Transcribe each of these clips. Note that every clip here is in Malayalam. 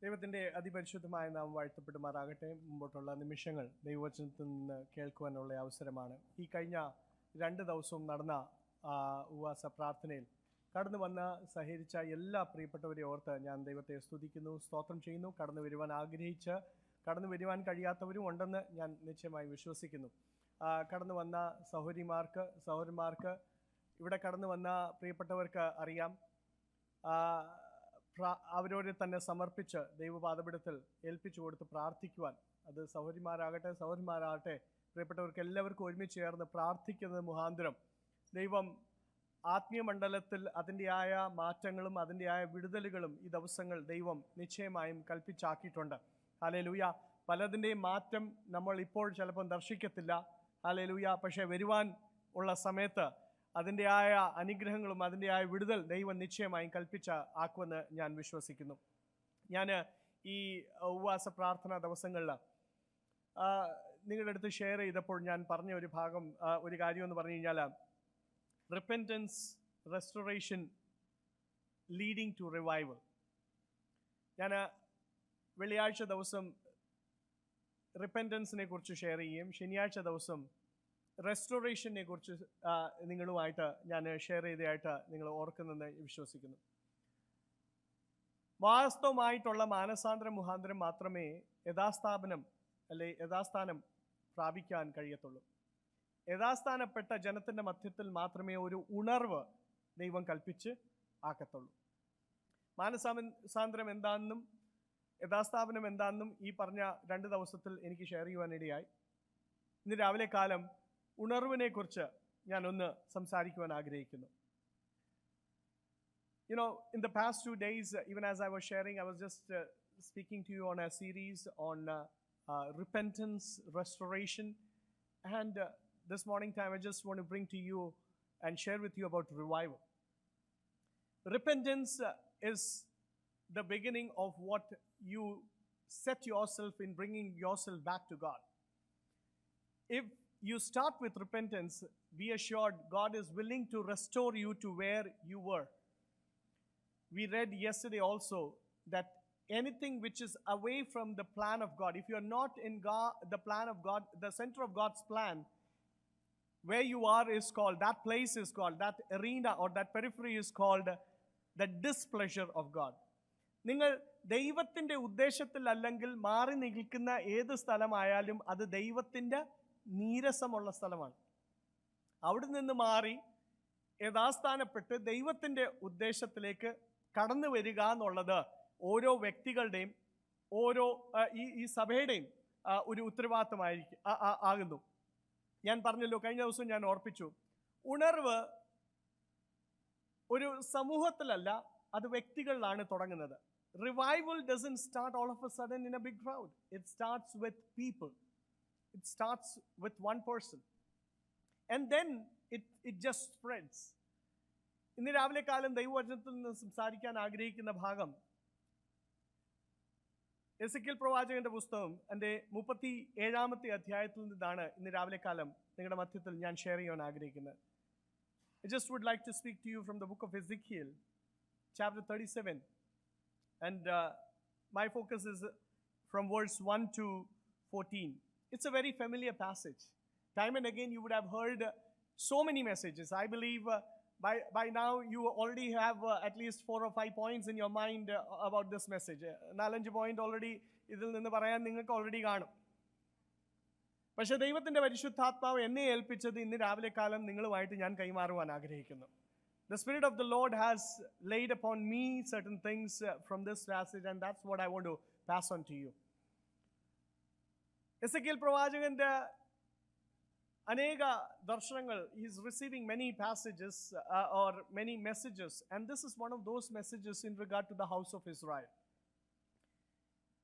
ദൈവത്തിൻ്റെ അതിപരിശുദ്ധമായ നാം വാഴ്ത്തപ്പെടുമാറാകട്ടെ. മുമ്പോട്ടുള്ള നിമിഷങ്ങൾ ദൈവവചനത്തിൽ നിന്ന് കേൾക്കുവാനുള്ള അവസരമാണ്. ഈ കഴിഞ്ഞ 2 ദിവസവും നടന്ന ഉപവാസ പ്രാർത്ഥനയിൽ കടന്നു വന്ന് സഹകരിച്ച എല്ലാ പ്രിയപ്പെട്ടവരെ ഓർത്ത് ഞാൻ ദൈവത്തെ സ്തുതിക്കുന്നു, സ്തോത്രം ചെയ്യുന്നു. കടന്നു വരുവാൻ ആഗ്രഹിച്ച് കടന്നു വരുവാൻ കഴിയാത്തവരും ഉണ്ടെന്ന് ഞാൻ നിശ്ചയമായി വിശ്വസിക്കുന്നു. കടന്നു വന്ന സഹോദരന്മാർക്ക് ഇവിടെ കടന്നു വന്ന പ്രിയപ്പെട്ടവർക്ക് അറിയാം, അവരോട് തന്നെ സമർപ്പിച്ച് ദൈവപാദപീഠത്തിൽ ഏൽപ്പിച്ചു കൊടുത്ത് പ്രാർത്ഥിക്കുവാൻ, അത് സഹോദരിമാരാകട്ടെ പ്രിയപ്പെട്ടവർക്ക് എല്ലാവർക്കും ഒരുമിച്ച് ചേർന്ന് പ്രാർത്ഥിക്കുന്നത് മുഖാന്തരം ദൈവം ആത്മീയ മണ്ഡലത്തിൽ അതിൻ്റെയായ മാറ്റങ്ങളും അതിൻ്റെയായ വിടുതലുകളും ഈ ദിവസങ്ങൾ ദൈവം നിശ്ചയമായും കൽപ്പിച്ചാക്കിയിട്ടുണ്ട്. ഹല്ലേലൂയ. പലതിൻ്റെയും മാറ്റം നമ്മൾ ഇപ്പോൾ ചിലപ്പം ദർശിക്കത്തില്ല. ഹല്ലേലൂയ. പക്ഷേ വരുവാൻ ഉള്ള സമയത്ത് അതിൻ്റെയായ അനുഗ്രഹങ്ങളും അതിൻ്റെയായ വിടുതൽ ദൈവം നിശ്ചയമായും ആക്കുമെന്ന് ഞാൻ വിശ്വസിക്കുന്നു. ഞാൻ ഈ ഉപവാസ പ്രാർത്ഥന ദിവസങ്ങളിൽ നിങ്ങളുടെ അടുത്ത് ഷെയർ ചെയ്തപ്പോൾ ഞാൻ പറഞ്ഞ ഒരു കാര്യം എന്ന് പറഞ്ഞു കഴിഞ്ഞാൽ, repentance, restoration leading to revival. ഞാൻ വെള്ളിയാഴ്ച ദിവസം റിപ്പൻറ്റൻസിനെ കുറിച്ച് ഷെയർ ചെയ്യുകയും ശനിയാഴ്ച ദിവസം റെസ്റ്റോറേഷനെ കുറിച്ച് നിങ്ങളുമായിട്ട് ഞാൻ ഷെയർ ചെയ്തതായിട്ട് നിങ്ങൾ ഓർക്കുന്നെന്ന് വിശ്വസിക്കുന്നു. വാസ്തവമായിട്ടുള്ള മാനസാന്തരം മുഖാന്തരം മാത്രമേ യഥാസ്ഥാനം പ്രാപിക്കാൻ കഴിയത്തുള്ളൂ. യഥാസ്ഥാനപ്പെട്ട ജനത്തിൻ്റെ മധ്യത്തിൽ മാത്രമേ ഒരു ഉണർവ് ദൈവം കൽപ്പിച്ച് ആക്കത്തുള്ളൂ. മാനസാന്തരം എന്താണെന്നും യഥാസ്ഥാപനം എന്താണെന്നും ഈ പറഞ്ഞ 2 ദിവസത്തിൽ എനിക്ക് ഷെയർ ചെയ്യുവാനിടയായി. ഇന്ന് രാവിലെ കാലം ഉണർവിനെ കുറിച്ച് ഞാനൊന്ന് സംസാരിക്കുവാൻ ആഗ്രഹിക്കുന്നു. In the past 2 days, even as I was sharing, I was just speaking to you on a series on repentance, restoration, and this morning time I just want to bring to you and share with you about revival. Repentance is the beginning of what you set yourself in bringing yourself back to God. If you start with repentance, be assured God is willing to restore you to where you were. We read yesterday also that anything which is away from the plan of God, if you are not in the plan of God, the center of God's plan, where you are is called, that place is called, that arena or that periphery is called the displeasure of God. നിങ്ങൾ ദൈവത്തിൻ്റെ ഉദ്ദേശത്തിൽ അല്ലെങ്കിൽ മാറി നിൽക്കുന്ന ഏത് സ്ഥലമായാലും അത് ദൈവത്തിൻ്റെ നീരസമുള്ള സ്ഥലമാണ്. അവിടെ നിന്ന് മാറി യഥാസ്ഥാനപ്പെട്ട് ദൈവത്തിൻ്റെ ഉദ്ദേശത്തിലേക്ക് കടന്നു വരിക എന്നുള്ളത് ഓരോ വ്യക്തികളുടെയും ഈ സഭയുടെയും ഒരു ഉത്തരവാദിത്തമാകുന്നു. ഞാൻ പറഞ്ഞല്ലോ, കഴിഞ്ഞ ദിവസം ഞാൻ ഓർപ്പിച്ചു, ഉണർവ് ഒരു സമൂഹത്തിലല്ല, അത് വ്യക്തികളിലാണ് തുടങ്ങുന്നത്. Revival doesn't start all of a sudden in a big crowd. It starts with people. It starts with one person. And then it just spreads. ഇന്ന് രാവിലെ കാലം ദൈവവചനത്തിൽ നിന്ന് സംസാരിക്കാൻ ആഗ്രഹിക്കുന്ന ഭാഗം എസെക്കിയേൽ പ്രവാചകന്റെ പുസ്തകം അതിൻ്റെ 37-ാമത്തെ അധ്യായത്തിൽ നിന്നാണ് ഇന്ന് രാവിലെ കാലം നിങ്ങളുടെ മധ്യത്തിൽ ഞാൻ ഷെയർ ചെയ്യാൻ ആഗ്രഹിക്കുന്നത്. I just would like to speak to you from the book of Ezekiel, chapter 37. And my focus is from verse 1 to 14. It's a very familiar passage. Time and again you would have heard so many messages. I believe by now you already have at least 4 or 5 points in your mind about this message. 4-5 point already ഇതിൽ നിന്ന് പറയാൻ നിങ്ങൾക്ക് ഓൾറെഡി കാണും. പക്ഷേ ദൈവത്തിൻ്റെ പരിശുദ്ധാത്മാവ് എന്നെ ഏൽപ്പിച്ചത് ഇന്ന് രാവിലെ കാലം നിങ്ങളുമായിട്ട് ഞാൻ കൈമാറുവാൻ ആഗ്രഹിക്കുന്നു. The Spirit of the Lord has laid upon me certain things from this passage, and that's what I want to pass on to you. Ezekiel പ്രവാചകന്റെ അനേക ദർശനങ്ങൾ, he is receiving many passages or many messages, and this is one of those messages in regard to the house of Israel.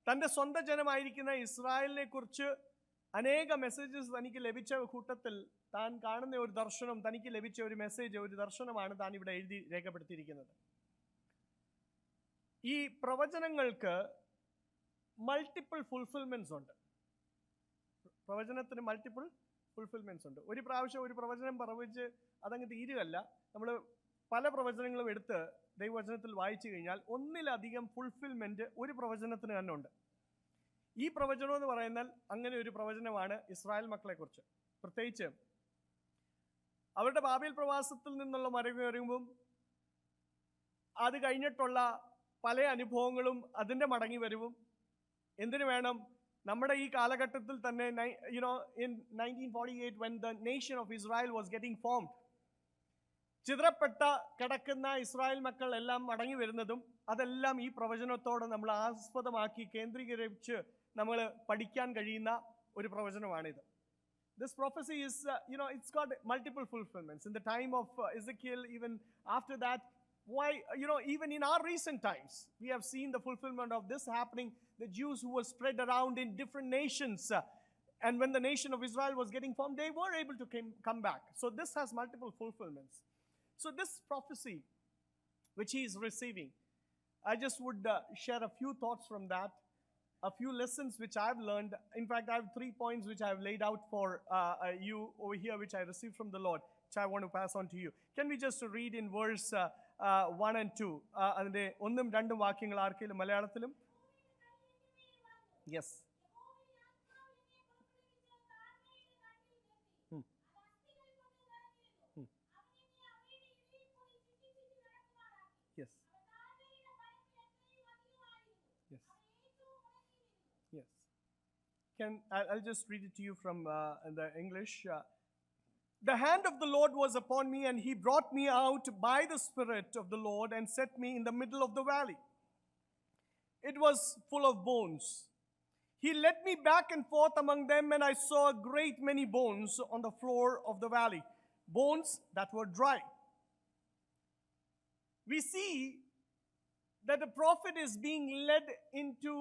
തൻ്റെ സ്വന്തം ജനമായിരിക്കുന്ന ഇസ്രായേലിനെ കുറിച്ച് അനേക മെസ്സേജസ് തനിക്ക് ലഭിച്ച കൂട്ടത്തിൽ താൻ കാണുന്ന ഒരു ദർശനം, തനിക്ക് ലഭിച്ച ഒരു മെസ്സേജ്, ഒരു ദർശനമാണ് താൻ ഇവിടെ എഴുതി രേഖപ്പെടുത്തിയിരിക്കുന്നത്. ഈ പ്രവചനങ്ങൾക്ക് മൾട്ടിപ്പിൾ ഫുൾഫിൽമെന്റ്സ് ഉണ്ട്. പ്രവചനത്തിന് മൾട്ടിപ്പിൾ ഫുൾഫിൽമെന്റ്സ് ഉണ്ട്. ഒരു പ്രാവശ്യം ഒരു പ്രവചനം പ്രവചിച്ച് അതങ്ങ് തീരുകയല്ല. നമ്മൾ പല പ്രവചനങ്ങളും എടുത്ത് ദൈവവചനത്തിൽ വായിച്ചു കഴിഞ്ഞാൽ ഒന്നിലധികം ഫുൾഫിൽമെന്റ് ഒരു പ്രവചനത്തിന് തന്നെ ഉണ്ട്. ഈ പ്രവചനം എന്ന് പറയുന്നാൽ അങ്ങനെ ഒരു പ്രവചനമാണ് ഇസ്രായേൽ മക്കളെക്കുറിച്ച്. പ്രത്യേകിച്ച് അവരുടെ ബാബേൽ പ്രവാസത്തിൽ നിന്നുള്ള മടങ്ങിവരവും അത് കഴിഞ്ഞിട്ടുള്ള പല അനുഭവങ്ങളും അതിൻ്റെ മടങ്ങി വരവും എന്തിനു വേണം, നമ്മുടെ ഈ കാലഘട്ടത്തിൽ തന്നെ in 1948 when the nation of Israel was getting formed, ചിതറപ്പെട്ട കിടക്കുന്ന ഇസ്രായേൽ മക്കൾ എല്ലാം മടങ്ങി വരുന്നതും അതെല്ലാം ഈ പ്രവചനത്തോടെ നമ്മൾ ആസ്പദമാക്കി കേന്ദ്രീകരിച്ച് നമ്മൾ പഠിക്കാൻ കഴിയുന്ന ഒരു പ്രവചനമാണിത്. This prophecy is, it's got multiple fulfillments. In the time of Ezekiel, even after that, why, even in our recent times, we have seen the fulfillment of this happening. The Jews who were spread around in different nations, and when the nation of Israel was getting formed, they were able to come back. So this has multiple fulfillments. So this prophecy, which he is receiving, I just would share a few thoughts from that. A few lessons which I've learned. In fact, I have 3 points which I've laid out for you over here, which I received from the Lord, which I want to pass on to you. Can we just read in verse 1 and 2? അതിന്റെ 1ഉം 2ഉം വാക്യങ്ങൾ ആർക്കെങ്കിലും മലയാളത്തിലും? Yes. Yes. Yes. I'll just read it to you from the English. The hand of the Lord was upon me, and he brought me out by the Spirit of the Lord and set me in the middle of the valley. It was full of bones. He led me back and forth among them, and I saw a great many bones on the floor of the valley, bones that were dry. We see that the prophet is being led into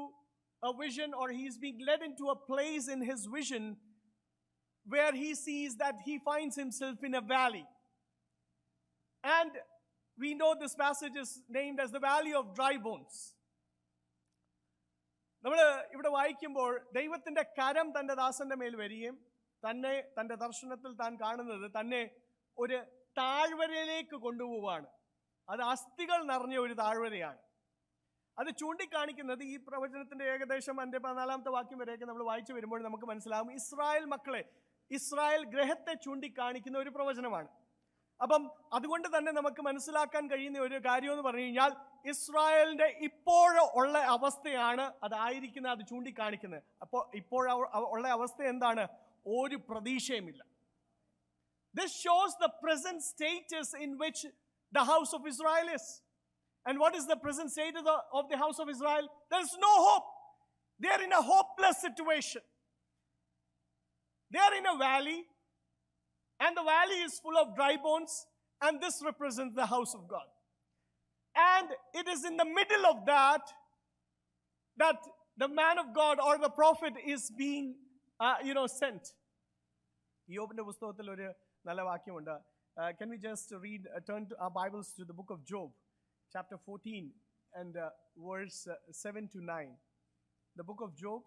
a vision, or he's being led into a place in his vision where he sees that he finds himself in a valley. And we know this passage is named as the Valley of Dry Bones. നമ്മൾ ഇവിടെ വായിക്കുമ്പോൾ ദൈവത്തിന്റെ കരം തന്റെ ദാസന്റെ മേൽ വരികയും തന്നെ തന്റെ ദർശനത്തിൽ താൻ കാണുന്നത് തന്നെ ഒരു താഴ്വരയിലേക്ക് കൊണ്ടുപോവാണ്. അത് അസ്ഥികൾ നിറഞ്ഞ ഒരു താഴ്വരയാണ്. അത് ചൂണ്ടിക്കാണിക്കുന്നത് ഈ പ്രവചനത്തിന്റെ ഏകദേശം 14-ാമത്തെ വാക്യം വരെയൊക്കെ നമ്മൾ വായിച്ചു വരുമ്പോൾ നമുക്ക് മനസ്സിലാവും ഇസ്രായേൽ മക്കളെ, ഇസ്രായേൽ ഗ്രഹത്തെ ചൂണ്ടിക്കാണിക്കുന്ന ഒരു പ്രവചനമാണ്. അപ്പം അതുകൊണ്ട് തന്നെ നമുക്ക് മനസ്സിലാക്കാൻ കഴിയുന്ന ഒരു കാര്യം എന്ന് പറഞ്ഞു കഴിഞ്ഞാൽ ഇസ്രായേലിന്റെ ഇപ്പോഴുള്ള അവസ്ഥയാണ് അതായിരിക്കുന്നത്, അത് ചൂണ്ടിക്കാണിക്കുന്നത്. അപ്പോൾ ഇപ്പോഴുള്ള അവസ്ഥ എന്താണ്? ഒരു പ്രതീക്ഷയുമില്ല. This shows the present status in which the house of Israel is. And what is the present state of the house of Israel? There is no hope. They are in a hopeless situation. They are in a valley, and the valley is full of dry bones, and this represents the house of God. And it is in the middle of that the man of God or the prophet is being sent. യോബിന്റെ പുസ്തകത്തിൽ ഒരു നല്ല വാക്യമുണ്ട്. Can we just turn to our Bibles to the book of Job, chapter 14 and verse 7 to 9. The book of Job.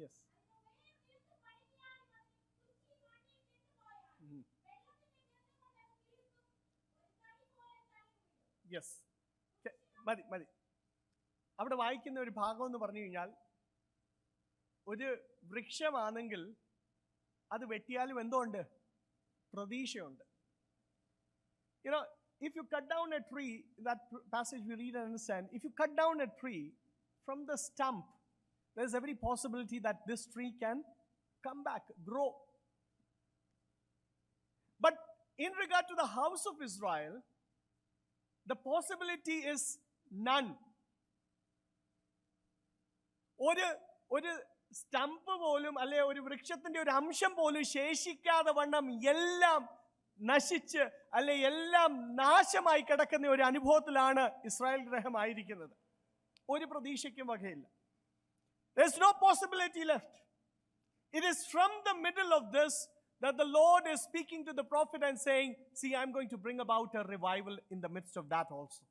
Yes. Yes. മതി. അവിടെ വായിക്കുന്ന ഒരു ഭാഗം എന്ന് പറഞ്ഞു കഴിഞ്ഞാൽ, ഒരു വൃക്ഷമാണെങ്കിൽ അത് വെട്ടിയാലും എന്തോ ഉണ്ട്? പ്രതീക്ഷയുണ്ട്. If you cut down a tree, that passage we read and understand, if you cut down a tree from the stump, there's every possibility that this tree can come back, grow. But in regard to the house of Israel, the possibility is none. ഒരു സ്റ്റംപ് പോലും അല്ലെ ഒരു വൃക്ഷത്തിന്റെ ഒരു അംശം പോലും ശേഷിക്കാതെ വണ്ണം എല്ലാം നശിച്ച് അല്ലെ എല്ലാം നാശമായി കിടക്കുന്ന ഒരു അനുഭവത്തിലാണ് ഇസ്രായേൽ ഗ്രഹമായിരിക്കുന്നത്. ഒരു പ്രതീക്ഷയ്ക്കും വകയില്ല. There is no possibility left. It is from the middle of this that the Lord is speaking to the prophet and saying, see, I'm going to bring about a revival in the midst of that also.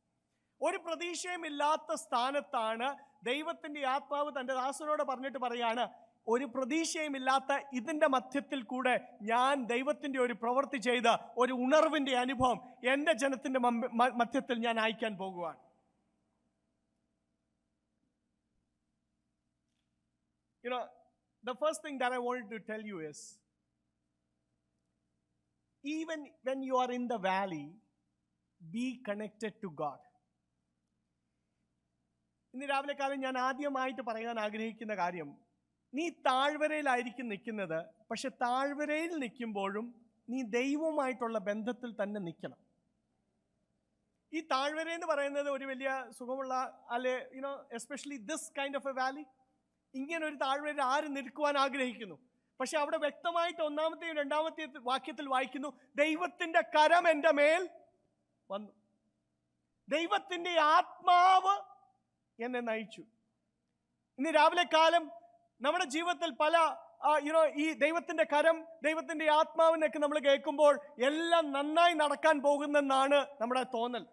ഒരു പ്രതീക്ഷയും ഇല്ലാത്ത സ്ഥാനത്താണ് ദൈവത്തിന്റെ ആത്മാവ് തന്റെ ദാസനോട് പറഞ്ഞിട്ട് പറയാണ്, ഒരു പ്രതീക്ഷയുമില്ലാത്ത ഇതിൻ്റെ മധ്യത്തിൽ കൂടെ ഞാൻ ദൈവത്തിൻ്റെ ഒരു പ്രവൃത്തി ചെയ്ത ഒരു ഉണർവിൻ്റെ അനുഭവം എൻ്റെ ജനത്തിൻ്റെ മധ്യത്തിൽ ഞാൻ അയക്കാൻ പോകുവാണ്. The first thing that I wanted to tell you is, even when you are in the valley, be connected to God. ഇന്ന് രാവിലെ കാലം ഞാൻ ആദ്യമായിട്ട് പറയാൻ ആഗ്രഹിക്കുന്ന കാര്യം, നീ താഴ്വരയിലായിരിക്കും നിൽക്കുന്നത്, പക്ഷെ താഴ്വരയിൽ നിൽക്കുമ്പോഴും നീ ദൈവവുമായിട്ടുള്ള ബന്ധത്തിൽ തന്നെ നിൽക്കണം. ഈ താഴ്വര എന്ന് പറയുന്നത് ഒരു വലിയ സുഖമുള്ള അല്ലെ, especially this kind of A Valley, ഇങ്ങനെ ഒരു താഴ്വരയിൽ ആര് നിൽക്കുവാൻ ആഗ്രഹിക്കുന്നു? പക്ഷെ അവിടെ വ്യക്തമായിട്ട് ഒന്നാമത്തെയും രണ്ടാമത്തെയും വാക്യത്തിൽ വായിക്കുന്നു, ദൈവത്തിന്റെ കരം എൻ്റെ മേൽ വന്നു, ദൈവത്തിന്റെ ആത്മാവ് എന്നെ നയിച്ചു. ഇന്ന് രാവിലെ കാലം നമ്മുടെ ജീവിതത്തിൽ പല ഈ ദൈവത്തിന്റെ കരം, ദൈവത്തിന്റെ ആത്മാവിനൊക്കെ നമ്മൾ കേൾക്കുമ്പോൾ എല്ലാം നന്നായി നടക്കാൻ പോകുന്നെന്നാണ് നമ്മുടെ തോന്നൽ.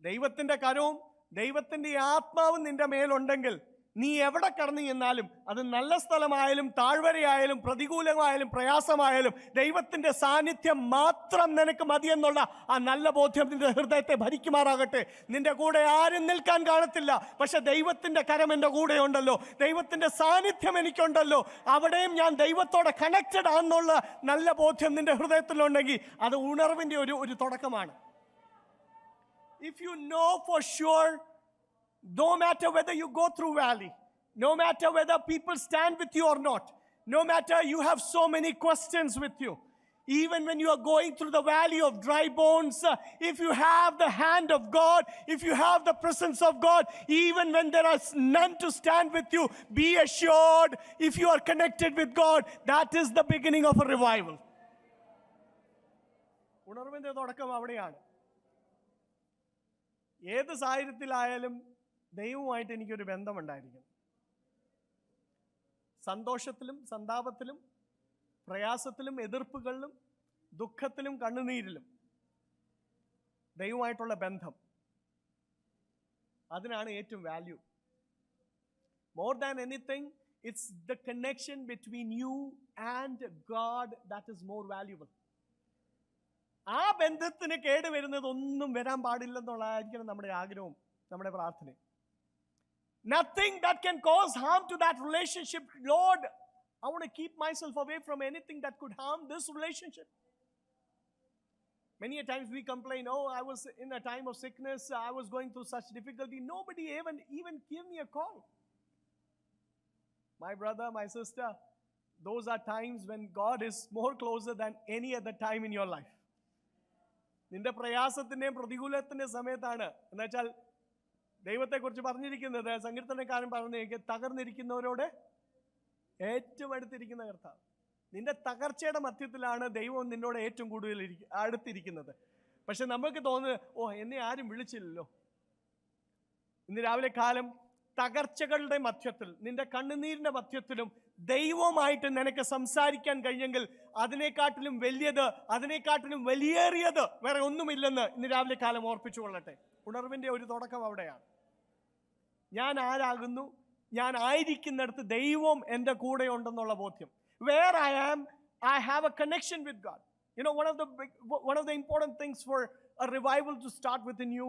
ദൈവത്തിന്റെ കരവും ദൈവത്തിന്റെ ആത്മാവും നിന്റെ മേലുണ്ടെങ്കിൽ നീ എവിടെ കടന്നു ചെന്നാലും, അത് നല്ല സ്ഥലമായാലും താഴ്വരയായാലും പ്രതികൂലമായാലും പ്രയാസമായാലും, ദൈവത്തിന്റെ സാന്നിധ്യം മാത്രം നിനക്ക് മതിയെന്നുള്ള ആ നല്ല ബോധ്യം നിന്റെ ഹൃദയത്തെ ഭരിക്കുമാറാകട്ടെ. നിന്റെ കൂടെ ആരും നിൽക്കാൻ കാണത്തില്ല, പക്ഷെ ദൈവത്തിന്റെ കരം എൻ്റെ കൂടെ ഉണ്ടല്ലോ, ദൈവത്തിന്റെ സാന്നിധ്യം എനിക്കുണ്ടല്ലോ, അവിടെയും ഞാൻ ദൈവത്തോടെ കണക്റ്റഡ് ആണെന്നുള്ള നല്ല ബോധ്യം നിന്റെ ഹൃദയത്തിലുണ്ടെങ്കിൽ അത് ഉണർവിന്റെ ഒരു തുടക്കമാണ്. If you know for sure, no matter whether you go through valley, no matter whether people stand with you or not, no matter you have so many questions with you, even when you are going through the valley of dry bones, if you have the hand of God, if you have the presence of God, even when there are none to stand with you, be assured, if you are connected with God, that is the beginning of a revival. ഉണർവിന്റെ തുടക്കം അവിടെയാണ്. ഏത് സാഹചര്യത്തിലായാലും ദൈവവുമായിട്ട് എനിക്കൊരു ബന്ധമുണ്ടായിരിക്കും. സന്തോഷത്തിലും സന്താപത്തിലും പ്രയാസത്തിലും എതിർപ്പുകളിലും ദുഃഖത്തിലും കണ്ണുനീരിലും ദൈവമായിട്ടുള്ള ബന്ധം, അതിനാണ് ഏറ്റവും value. More than anything, it's the connection between you and God that is more valuable. ആ ബന്ധത്തിന് കേടുവരുന്നത് ഒന്നും വരാൻ പാടില്ലെന്നുള്ളതായിരിക്കണം നമ്മുടെ ആഗ്രഹവും നമ്മുടെ പ്രാർത്ഥനയും. Nothing that can cause harm to that relationship. Lord, I want to keep myself away from anything that could harm this relationship. Many a times we complain, oh, I was in a time of sickness, I was going through such difficulty. Nobody even gave me a call. My brother, my sister, those are times when God is more closer than any other time in your life. നിന്റെ പ്രയാസത്തിന്റെയും പ്രതികൂലത്തിന്റെയും സമയത്താണ്, എന്നുവെച്ചാൽ ദൈവത്തെക്കുറിച്ച് പറഞ്ഞിരിക്കുന്നത്, സങ്കീർത്തനക്കാരൻ പറഞ്ഞിരിക്കുക, തകർന്നിരിക്കുന്നവരോട് ഏറ്റവും അടുത്തിരിക്കുന്ന കർത്താവ്. നിന്റെ തകർച്ചയുടെ മധ്യത്തിലാണ് ദൈവം നിന്നോട് ഏറ്റവും കൂടുതൽ അടുത്തിരിക്കുന്നത്. പക്ഷെ നമുക്ക് തോന്നുന്നത്, ഓ, എന്നെ ആരും വിളിച്ചില്ലല്ലോ. ഇന്ന് രാവിലെ കാലം തകർച്ചകളുടെ മധ്യത്തിൽ, നിന്റെ കണ്ണുനീരിന്റെ മധ്യത്തിലും ദൈവവുമായിട്ട് നിനക്ക് സംസാരിക്കാൻ കഴിഞ്ഞെങ്കിൽ അതിനെക്കാട്ടിലും വലിയത്, അതിനെക്കാട്ടിലും വലിയേറിയത് വേറെ ഒന്നുമില്ലെന്ന് ഇന്ന് രാവിലെ കാലം ഓർപ്പിച്ചു കൊള്ളട്ടെ. ഉണർവിന്റെ ഒരു തുടക്കം അവിടെയാണ്. ഞാൻ ആരാകുന്നു, ഞാൻ ആയിരിക്കുന്നിടത്ത് ദൈവം എൻ്റെ കൂടെ ഉണ്ടെന്നുള്ള ബോധ്യം. Where I am, I have a connection with God. One of the important things for a revival to start within you,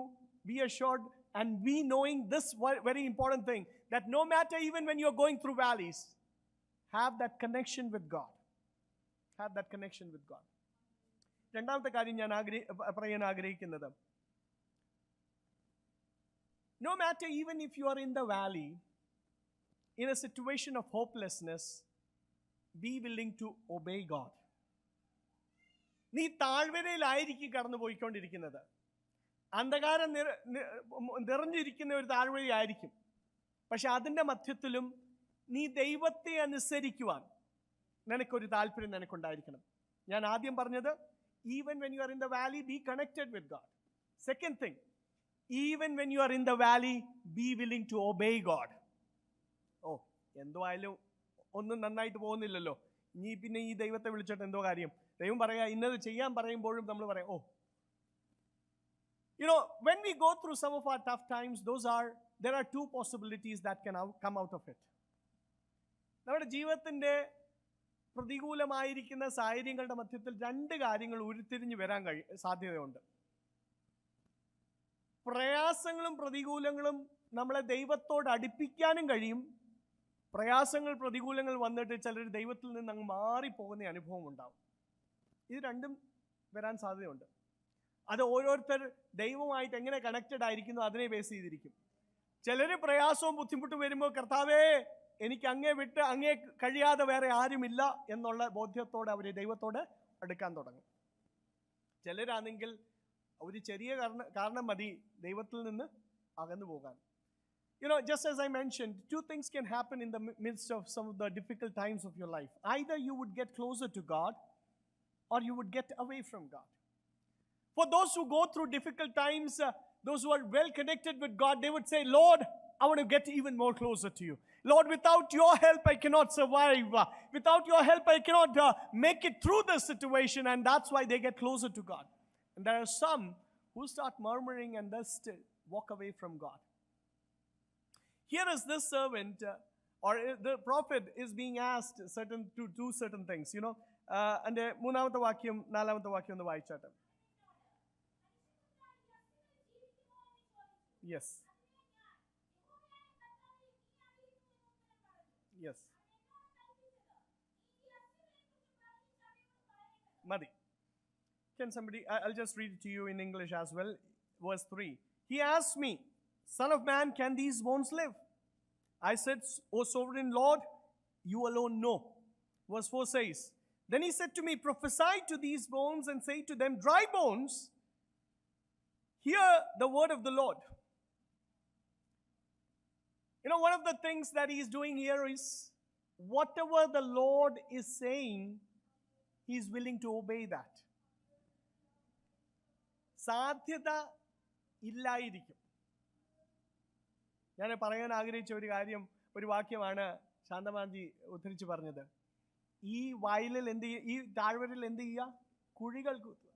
be assured and be knowing this very important thing, that no matter even when you're going through valleys, have that connection with God. Have that connection with God. രണ്ടാമത്തെ കാര്യം ഞാൻ പറയാൻ ആഗ്രഹിക്കുന്നത്, no matter even if you are in the valley, in a situation of hopelessness, be willing to obey God. നീ താഴ്വരയിലായിരിക്കും കടന്നു പോയിക്കൊണ്ടിരിക്കുന്നത്, അന്ധകാരം നിറഞ്ഞിരിക്കുന്ന ഒരു താഴ്വരയായിരിക്കും. പക്ഷെ അതിൻ്റെ മധ്യത്തിലും നീ ദൈവത്തെ അനുസരിക്കുവാൻ നിനക്കൊരു താല്പര്യം നിനക്കുണ്ടായിരിക്കണം. ഞാൻ ആദ്യം പറഞ്ഞത്, even when you are in the valley, be connected with God. Second thing, even when you are in the valley, be willing to obey God. ഓ, എന്തോ ആയാലും ഒന്നും നന്നായിട്ട് പോകുന്നില്ലല്ലോ, ഇനി പിന്നെ ഈ ദൈവത്തെ വിളിച്ചിട്ട് എന്തോ കാര്യം. ദൈവം പറയാ ഇന്നത് ചെയ്യാൻ പറയുമ്പോഴും നമ്മൾ പറയാം, ഓ. When we go through some of our tough times, there are two possibilities that can come out of it. നമ്മുടെ ജീവിതത്തിൻ്റെ പ്രതികൂലമായിരിക്കുന്ന സാഹചര്യങ്ങളുടെ മധ്യത്തിൽ രണ്ട് കാര്യങ്ങൾ ഉരുത്തിരിഞ്ഞ് വരാൻ സാധ്യതയുണ്ട്. പ്രയാസങ്ങളും പ്രതികൂലങ്ങളും നമ്മളെ ദൈവത്തോട് അടുപ്പിക്കാനും കഴിയും. പ്രയാസങ്ങൾ പ്രതികൂലങ്ങൾ വന്നിട്ട് ചിലർ ദൈവത്തിൽ നിന്ന് അങ്ങ് മാറിപ്പോകുന്ന അനുഭവം ഉണ്ടാവും. ഇത് രണ്ടും വരാൻ സാധ്യതയുണ്ട്. അത് ഓരോരുത്തർ ദൈവമായിട്ട് എങ്ങനെ കണക്റ്റഡ് ആയിരിക്കുന്നു അതിനെ ബേസ് ചെയ്തിരിക്കും. ചിലർ പ്രയാസവും ബുദ്ധിമുട്ടും വരുമ്പോൾ കർത്താവേ എനിക്ക് അങ്ങേ വിട്ട് അങ്ങേ കഴിയാതെ വേറെ ആരുമില്ല എന്നുള്ള ബോധ്യത്തോടെ അവർ ദൈവത്തോട് അടുക്കാൻ തുടങ്ങും. ചിലരാണെങ്കിൽ ഒരു ചെറിയ കാരണം മതി ദൈവത്തിൽ നിന്ന് അകന്നു പോകാൻ. Just as I mentioned, two things can happen in the midst of some of the difficult times of your life. Either you would get closer to God or you would get away from God. For those who go through difficult times, those who are well connected with God, they would say, Lord, I want to get even more closer to you. Lord, without your help, I cannot survive. Without your help, I cannot make it through this situation. And that's why they get closer to God. And there are some who start murmuring and just walk away from God. Here is this servant, or the prophet is being asked to do certain things, And മൂന്നാമത്തെ വാക്യം നാലാമത്തെ വാക്യം ഒന്ന് വായിച്ചാട്ടെ. Yes. Yes. Madi. Can somebody, I'll just read it to you in English as well. Verse 3. He asked me, Son of man, can these bones live? I said, O sovereign Lord, you alone know. Verse 4 says, Then he said to me, Prophesy to these bones and say to them, Dry bones, hear the word of the Lord. One of the things that he is doing here is, whatever the Lord is saying, he is willing to obey that. സാധ്യത ഇല്ലായിരിക്കും. ഞാൻ പറയാൻ ആഗ്രഹിച്ച ഒരു വാക്യമാണ് ശാന്തമാൻജി ഉദ്ധരിച്ച് പറഞ്ഞത്. ഈ വയലിൽ ഈ താഴ്വരയിൽ എന്ത് ചെയ്യുക? കുഴികൾ കുത്തുക.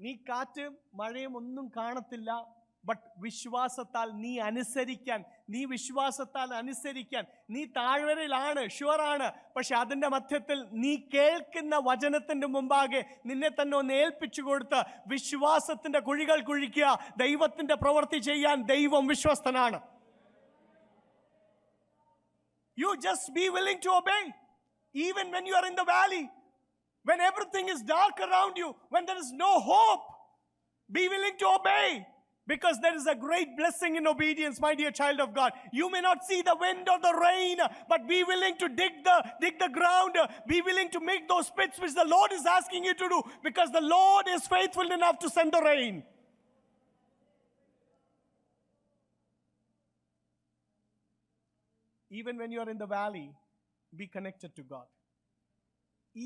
നീ കാറ്റും മഴയും ഒന്നും കാണത്തില്ല. ബട്ട് വിശ്വാസത്താൽ നീ അനുസരിക്കാൻ നീ താഴ്വരയിലാണ്, ഷുവറാണ്. പക്ഷെ അതിൻ്റെ മധ്യത്തിൽ നീ കേൾക്കുന്ന വചനത്തിൻ്റെ മുമ്പാകെ നിന്നെ തന്നെ ഒന്ന് ഏൽപ്പിച്ചു കൊടുത്ത് വിശ്വാസത്തിൻ്റെ കുഴികൾ കുഴിക്കുക. ദൈവത്തിൻ്റെ പ്രവൃത്തി ചെയ്യാൻ ദൈവം വിശ്വസ്തനാണ്. You just be willing to obey. Even when you are in the valley, when everything is dark around you, when there is no hope, be willing to obey. Because there is a great blessing in obedience, my dear child of God. You may not see the wind or the rain, but be willing to dig the ground. Be willing to make those pits which the Lord is asking you to do. Because the Lord is faithful enough to send the rain. Even when you are in the valley, be connected to God.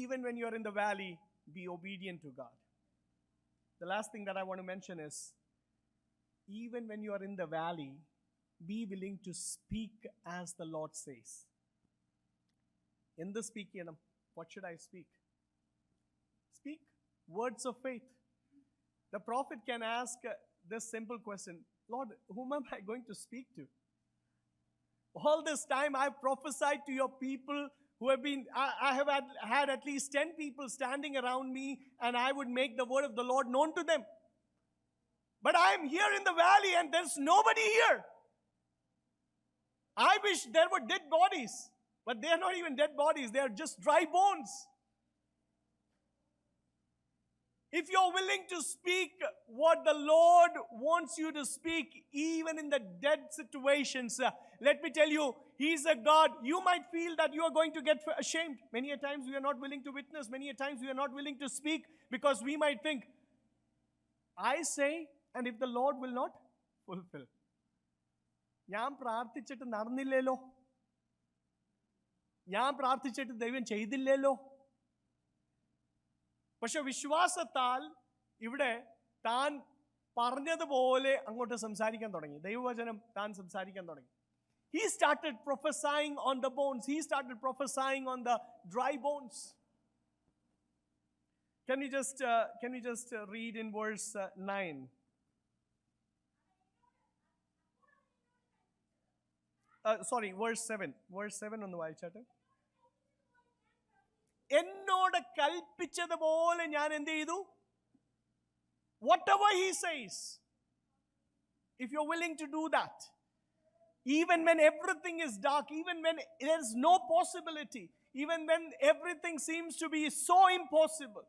Even when you are in the valley, be obedient to God. The last thing that I want to mention is, even when you are in the valley, be willing to speak as the Lord says. In the speaking, what should I speak? Speak words of faith. The prophet can ask this simple question, Lord, whom am I going to speak to? All this time I've prophesied to your people who have been, I have had at least 10 people standing around me, and I would make the word of the Lord known to them. But I am here in the valley and there's nobody here. I wish there were dead bodies, but they are not even dead bodies. They are just dry bones. If you're willing to speak what the Lord wants you to speak, even in the dead situations, let me tell you, He's a God. You might feel that you are going to get ashamed. Many a times we are not willing to witness. Many a times we are not willing to speak because we might think, I say, and if the Lord will not fulfill. ഞാൻ പ്രാർത്ഥിച്ചിട്ട് നടന്നില്ലല്ലോ, ഞാൻ പ്രാർത്ഥിച്ചിട്ട് ദൈവം ചെയ്തില്ലല്ലോ. പക്ഷെ വിശ്വാസത്താൽ ഇവിടെ താൻ പറഞ്ഞതുപോലെ അങ്ങോട്ട് സംസാരിക്കാൻ തുടങ്ങി. ദൈവവചനം താൻ സംസാരിക്കാൻ തുടങ്ങി. He started prophesying on the bones. He started prophesying on the dry bones. Can we just read in verse 9? verse 7. Verse 7 ഒന്ന് വായിച്ചാട്ടെ. എന്നോട് കൽപ്പിച്ചതുപോലെ ഞാൻ എന്ത് ചെയ്തു? Whatever he says, if you're willing to do that, even when everything is dark, even when there is no possibility, even when everything seems to be so impossible,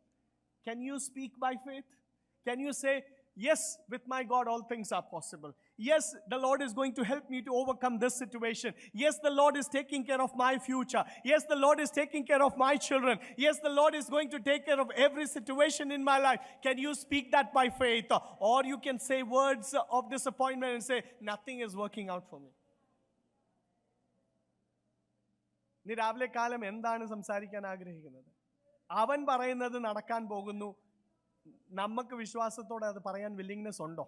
can you speak by faith? Can you say, yes, with my God all things are possible. Yes, the Lord is going to help me to overcome this situation. Yes, the Lord is taking care of my future. Yes, the Lord is taking care of my children. Yes, the Lord is going to take care of every situation in my life. Can you speak that by faith? Or you can say words of disappointment and say, nothing is working out for me. നീ രാവിലെ കാലം എന്താണ് സംസാരിക്കാൻ ആഗ്രഹിക്കുന്നത്? അവൻ പറയുന്നത് നടക്കാൻ പോകുന്നു. നമുക്ക് വിശ്വാസത്തോടെ അത് പറയാൻ വില്ലിങ്നെസ് ഉണ്ടോ?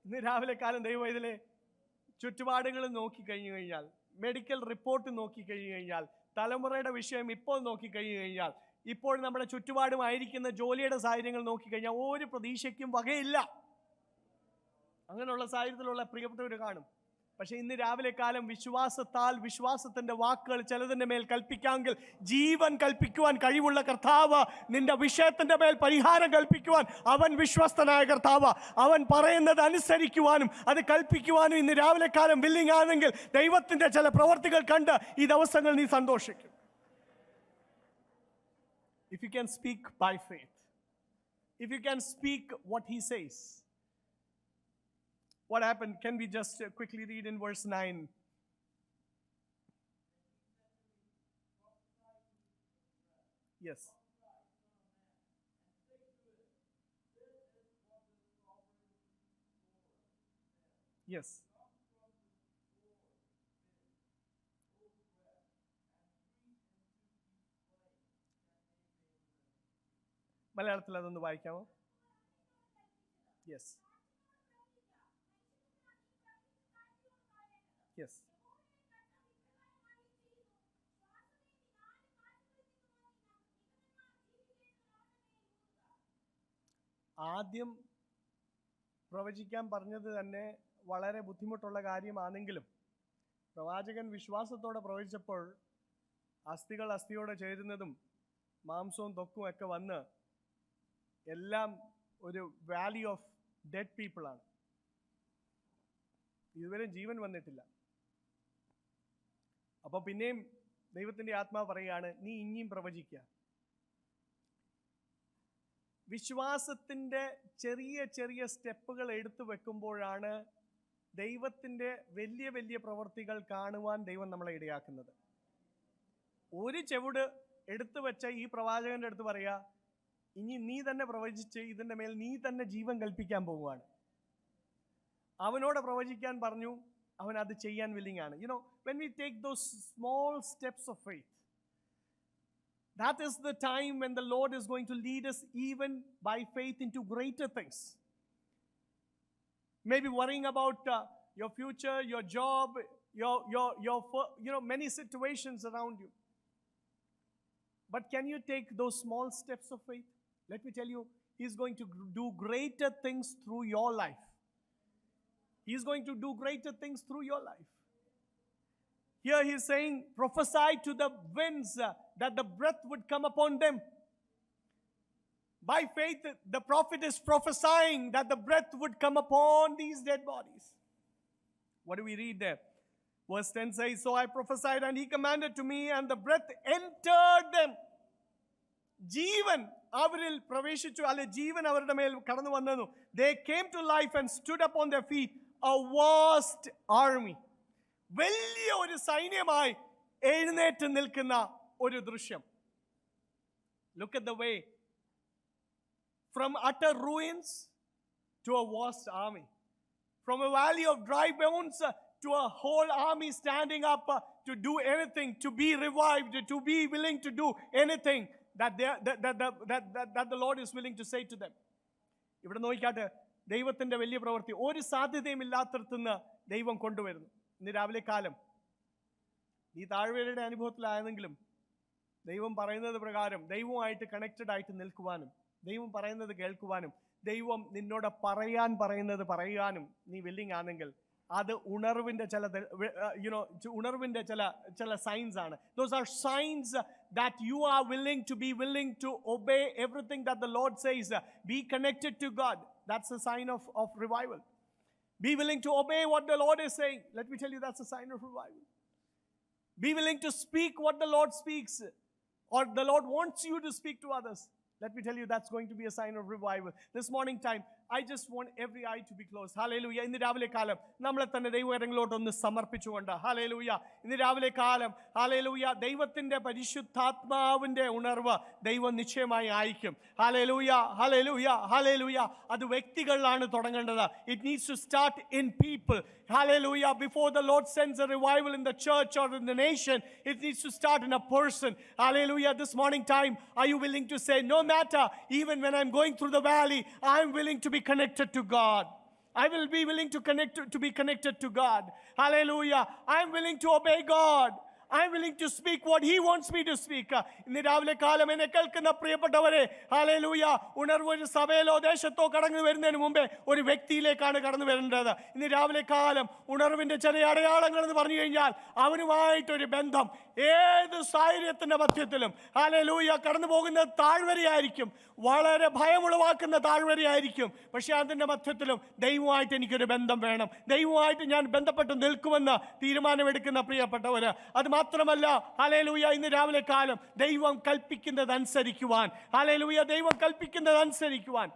ഇന്ന് രാവിലെ കാലം ദൈവം ഇതിലെ ചുറ്റുപാടുകൾ നോക്കിക്കഴിഞ്ഞു കഴിഞ്ഞാൽ, മെഡിക്കൽ റിപ്പോർട്ട് നോക്കിക്കഴിഞ്ഞു കഴിഞ്ഞാൽ, തലമുറയുടെ വിഷയം ഇപ്പോൾ നോക്കിക്കഴിഞ്ഞു കഴിഞ്ഞാൽ, ഇപ്പോൾ നമ്മുടെ ചുറ്റുപാടുമായിരിക്കുന്ന ജോലിയുടെ സാഹചര്യങ്ങൾ നോക്കിക്കഴിഞ്ഞാൽ ഒരു പ്രതീക്ഷയ്ക്കും വകയില്ല. അങ്ങനെയുള്ള സാഹചര്യത്തിലുള്ള പ്രിയപ്പെട്ടവർ കാണും. പക്ഷെ ഇന്ന് രാവിലെ കാലം വിശ്വാസത്താൽ, വിശ്വാസത്തിന്റെ വാക്കുകൾ ചിലതിന്റെ മേൽ കൽപ്പിക്കാമെങ്കിൽ, ജീവൻ കൽപ്പിക്കുവാൻ കഴിവുള്ള കർത്താവ്, നിന്റെ വിഷയത്തിന്റെ മേൽ പരിഹാരം കൽപ്പിക്കുവാൻ അവൻ വിശ്വസ്തനായ കർത്താവ്. അവൻ പറയുന്നത് അനുസരിക്കുവാനും അത് കൽപ്പിക്കുവാനും ഇന്ന് രാവിലെ കാലം വില്ലിങ് ആണെങ്കിൽ ദൈവത്തിന്റെ ചില പ്രവർത്തികൾ കണ്ട് ഈ ദിവസങ്ങൾ നീ സന്തോഷിക്കും. If you can speak by faith, if you can speak what he says, what happened? Can we just quickly read in verse 9? Yes. Yes. മലയാളത്തിൽ അതൊന്ന് വായിക്കാമോ? യെസ്. Yes. ആദ്യം പ്രവചിക്കാൻ പറഞ്ഞത് തന്നെ വളരെ ബുദ്ധിമുട്ടുള്ള കാര്യമാണെങ്കിലും പ്രവാചകൻ വിശ്വാസത്തോടെ പ്രവചിച്ചപ്പോൾ അസ്ഥികൾ അസ്ഥിയോടെ ചേരുന്നതും മാംസവും ത്വക്കും ഒക്കെ വന്ന് എല്ലാം ഒരു വാലി ഓഫ് ഡെഡ് പീപ്പിളാണ്. ഇതുവരെ ജീവൻ വന്നിട്ടില്ല. അപ്പോൾ പിന്നെയും ദൈവത്തിൻ്റെ ആത്മാവ് പറയുകയാണ്, നീ ഇനിയും പ്രവചിക്കുക. വിശ്വാസത്തിൻ്റെ ചെറിയ ചെറിയ സ്റ്റെപ്പുകൾ എടുത്തു വെക്കുമ്പോഴാണ് ദൈവത്തിൻ്റെ വലിയ വലിയ പ്രവൃത്തികൾ കാണുവാൻ ദൈവം നമ്മളെ ഇടയാക്കുന്നത്. ഒരു ചെവിട് എടുത്തു വെച്ച ഈ പ്രവാചകന്റെ അടുത്ത് പറയുക, ഇനി നീ തന്നെ പ്രവചിച്ച് ഇതിൻ്റെ മേൽ നീ തന്നെ ജീവൻ കൽപ്പിക്കാൻ പോവുകയാണ്. അവനോട് പ്രവചിക്കാൻ പറഞ്ഞു, അവൻ അത് ചെയ്യാൻ വില്ലിങ് ആണ്. You know, when we take those small steps of faith, that is the time when the Lord is going to lead us even by faith into greater things. Maybe worrying about your future, your job, your many situations around you. But can you take those small steps of faith? Let me tell you, He's going to do greater things through your life. He's going to do greater things through your life. Here He's saying, prophesy to the winds that the breath would come upon them. By faith, the prophet is prophesying that the breath would come upon these dead bodies. What do we read there? Verse 10 says, so I prophesied and He commanded to me and the breath entered them. ജീവൻ അവരിൽ പ്രവേശിച്ചു, അല്ലെ ജീവൻ അവരുടെ മേൽ കടന്നു വന്നു. They came to life and stood upon their feet, a vast army. വലിയ ഒരു സൈന്യമായി എഴുന്നേറ്റ് നിൽക്കുന്ന ഒരു ദൃശ്യം. Look at the way from utter ruins to a vast army, from a valley of dry bones to a whole army standing up to do anything, to be revived, to be willing to do anything that the Lord is willing to say to them. ഇവിടെ നോക്കിക്കാട്ടെ, ദൈവത്തിൻ്റെ വലിയ പ്രവൃത്തി ഒരു സാധ്യതയും ഇല്ലാത്തടത്തുനിന്ന് ദൈവം കൊണ്ടുവരുന്നു. ഇന്ന് രാവിലെ കാലം ഈ താഴ്വരയുടെ അനുഭവത്തിലായെങ്കിലും ദൈവം പറയുന്നത് പ്രകാരം ദൈവവുമായിട്ട് കണക്റ്റഡ് ആയിട്ട് നിൽക്കുവാനും ദൈവം പറയുന്നത് കേൾക്കുവാനും ദൈവം നിന്നോട് പറയാൻ പറയുന്നത് പറയാനും നീ വില്ലിങ് ആണെങ്കിൽ അത് ഉണർവിൻ്റെ ചില ഉണർവിൻ്റെ ചില സൈൻസ് ആണ്. Those are signs that you are willing to obey everything that the Lord says. Be connected to God. That's a sign of revival. Be willing to obey what the Lord is saying. Let me tell you, that's a sign of revival. Be willing to speak what the Lord speaks, or the Lord wants you to speak to others. Let me tell you, that's going to be a sign of revival. This morning time, I just want every eye to be closed. Hallelujah. ഇന്ന് രാവിലെ കാലം നമ്മളെ തന്നെ ദൈവകരങ്ങളിലോട്ടൊന്ന് സമർപ്പിച്ചുകൊണ്ട്, ഹല്ലേലൂയ, ഇന്ന് രാവിലെ കാലം, ഹല്ലേലൂയ, ദൈവത്തിൻ്റെ പരിശുദ്ധാത്മാവിൻ്റെ ഉണർവ് ദൈവം നിശ്ചയമായി അയക്കും. Hallelujah, hallelujah, hallelujah. അത് വ്യക്തികളിലാണ് തുടങ്ങേണ്ടത്. It needs to start in people. Hallelujah. Before the Lord sends a revival in the church or in the nation, it needs to start in a person. Hallelujah. This morning time, are you willing to say, no matter, even when I'm going through the valley, I'm willing to be connected to God. I will be willing to be connected to God. Hallelujah. I'm willing to obey God. I'm willing to speak what He wants me to speak. ഇന്ന് രാവിലെ കാലം എന്നെ കേൾക്കുന്ന പ്രിയപ്പെട്ടവരെ, ഹല്ലേലൂയ, ഉണർവ് ഒരു സഭയിലോ ദേശത്തോ കടന്നു വരുന്നതിന് മുമ്പേ ഒരു വ്യക്തിയിലേക്കാണ് കടന്നു വരേണ്ടത്. ഇന്ന് രാവിലെ കാലം ഉണർവിൻ്റെ ചില അടയാളങ്ങൾ എന്ന് പറഞ്ഞു കഴിഞ്ഞാൽ അവനുമായിട്ടൊരു ബന്ധം ഏത് സാഹചര്യത്തിൻ്റെ മധ്യത്തിലും, ഹല്ലേലൂയ, കടന്നു പോകുന്നത് താഴ്വരയായിരിക്കും, വളരെ ഭയമുളവാക്കുന്ന താഴ്വരയായിരിക്കും. പക്ഷെ അതിൻ്റെ മധ്യത്തിലും ദൈവമായിട്ട് എനിക്കൊരു ബന്ധം വേണം, ദൈവമായിട്ട് ഞാൻ ബന്ധപ്പെട്ട് നിൽക്കുമെന്ന് തീരുമാനമെടുക്കുന്ന പ്രിയപ്പെട്ടവര്, അത് മാത്രമല്ല, ഹല്ലേലൂയ, ഇന്ന് രാവിലെ കാലം ദൈവം കൽപ്പിക്കുന്നതനുസരിക്കുവാൻ, ഹല്ലേലൂയ, ദൈവം കൽപ്പിക്കുന്നതനുസരിക്കുവാൻ,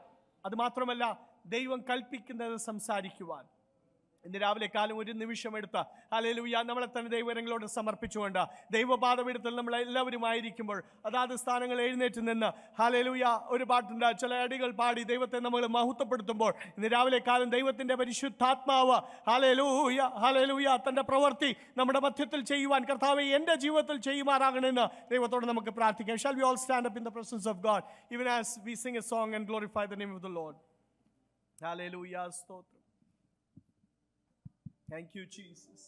അത് മാത്രമല്ല ദൈവം കൽപ്പിക്കുന്നത് സംസാരിക്കുവാൻ. ഇന്ന് രാവിലെ കാലം ഒരു നിമിഷം എടുത്ത്, ഹല്ലേലൂയ, നമ്മളെ തന്നെ ദൈവകരങ്ങളോട് സമർപ്പിച്ചുകൊണ്ട് ദൈവപാദപീഠത്തിൽ നമ്മൾ എല്ലാവരും ആയിരിക്കുമ്പോൾ അതാത് സ്ഥാനങ്ങൾ എഴുന്നേറ്റ് നിന്ന്, ഹല്ലേലൂയ, ഒരു പാട്ടുണ്ട്, ചില അടികൾ പാടി ദൈവത്തെ നമ്മൾ മഹത്വപ്പെടുത്തുമ്പോൾ ഇന്ന് രാവിലെ കാലം ദൈവത്തിൻ്റെ പരിശുദ്ധാത്മാവ്, ഹല്ലേലൂയ, ഹല്ലേലൂയ, തൻ്റെ പ്രവൃത്തി നമ്മുടെ മധ്യത്തിൽ ചെയ്യുവാൻ കർത്താവേ എൻ്റെ ജീവിതത്തിൽ ചെയ്യുമാറാകണമെന്ന് ദൈവത്തോട് നമുക്ക് പ്രാർത്ഥിക്കാം. Shall we all stand up in the presence of God even as we sing a song and glorify the name of the Lord? Hallelujah. Stotram. Thank you, Jesus.